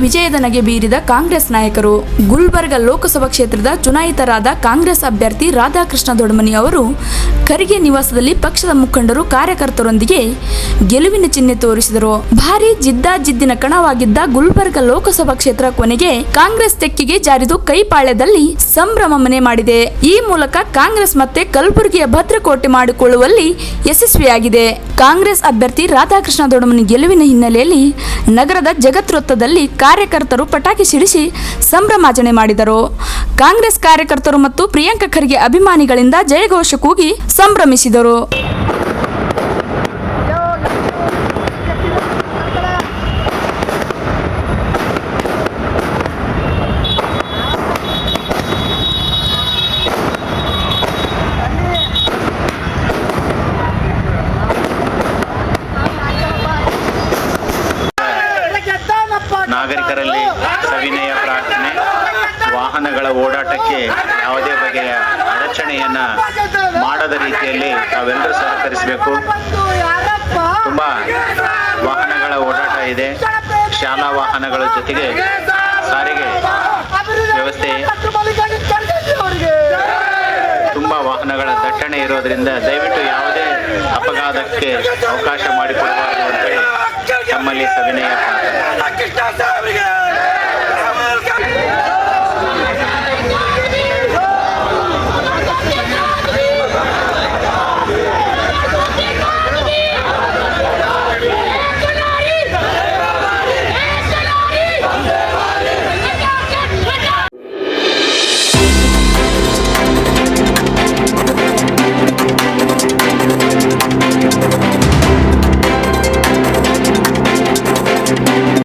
ವಿಜಯದ ನಗೆ ಬೀರಿದ ಕಾಂಗ್ರೆಸ್ ನಾಯಕರು. ಗುಲ್ಬರ್ಗ ಲೋಕಸಭಾ ಕ್ಷೇತ್ರದ ಚುನಾಯಿತರಾದ ಕಾಂಗ್ರೆಸ್ ಅಭ್ಯರ್ಥಿ ರಾಧಾಕೃಷ್ಣ ದೊಡ್ಮನಿ ಅವರು ಖರ್ಗೆ ನಿವಾಸದಲ್ಲಿ ಪಕ್ಷದ ಮುಖಂಡರು ಕಾರ್ಯಕರ್ತರೊಂದಿಗೆ ಗೆಲುವಿನ ಚಿಹ್ನೆ ತೋರಿಸಿದರು. ಭಾರೀ ಜಿದ್ದಿನ ಕಣವಾಗಿದ್ದ ಗುಲ್ಬರ್ಗ ಲೋಕಸಭಾ ಕ್ಷೇತ್ರ ಕೊನೆಗೆ ಕಾಂಗ್ರೆಸ್ ತೆಕ್ಕಿಗೆ ಜಾರಿದು ಕೈಪಾಳ್ಯದಲ್ಲಿ ಸಂಭ್ರಮ ಮನೆ ಮಾಡಿದೆ. ಈ ಮೂಲಕ ಕಾಂಗ್ರೆಸ್ ಮತ್ತೆ ಕಲಬುರಗಿಯ ಭದ್ರಕೋಟೆ ಮಾಡಿಕೊಳ್ಳುವಲ್ಲಿ ಯಶಸ್ವಿಯಾಗಿದೆ. ಕಾಂಗ್ರೆಸ್ ಅಭ್ಯರ್ಥಿ ರಾಧಾಕೃಷ್ಣ ದೊಡ್ಮನಿ ಗೆಲುವಿನ ಹಿನ್ನೆಲೆಯಲ್ಲಿ ನಗರದ ಜಗತ್ ವೃತ್ತದಲ್ಲಿ ಕಾರ್ಯಕರ್ತರು ಪಟಾಕಿ ಸಿಡಿಸಿ ಸಂಭ್ರಮಾಚರಣೆ ಮಾಡಿದರು. ಕಾಂಗ್ರೆಸ್ ಕಾರ್ಯಕರ್ತರು ಮತ್ತು ಪ್ರಿಯಾಂಕಾ ಖರ್ಗೆ ಅಭಿಮಾನಿಗಳಿಂದ ಜಯಘೋಷ ಕೂಗಿ ಸಂಭ್ರಮಿಸಿದರು. ನಾಗರಿಕರಲ್ಲಿ ಸವಿನಯ ಪ್ರಾರ್ಥನೆ. ವಾಹನಗಳ ಓಡಾಟಕ್ಕೆ ಯಾವುದೇ ಬಗೆಯ ಅಡಚಣೆಯನ್ನ ಮಾಡದ ರೀತಿಯಲ್ಲಿ ತಾವೆಲ್ಲರೂ ಸಹಕರಿಸಬೇಕು. ತುಂಬಾ ವಾಹನಗಳ ಓಡಾಟ ಇದೆ. ಶಾಲಾ ವಾಹನಗಳ ಜೊತೆಗೆ ಸಾರಿಗೆ ವ್ಯವಸ್ಥೆ ತುಂಬಾ ವಾಹನಗಳ ದಟ್ಟಣೆ ಇರೋದ್ರಿಂದ ದಯವಿಟ್ಟು ಯಾವುದೇ ಅಪಘಾತಕ್ಕೆ ಅವಕಾಶ ಮಾಡಿಕೊಡಬಾರದು ಅಂತ ಹೇಳಿ ತಮ್ಮಲ್ಲಿ ಸವಿನಯ ಪ್ರಾರ್ಥನೆ.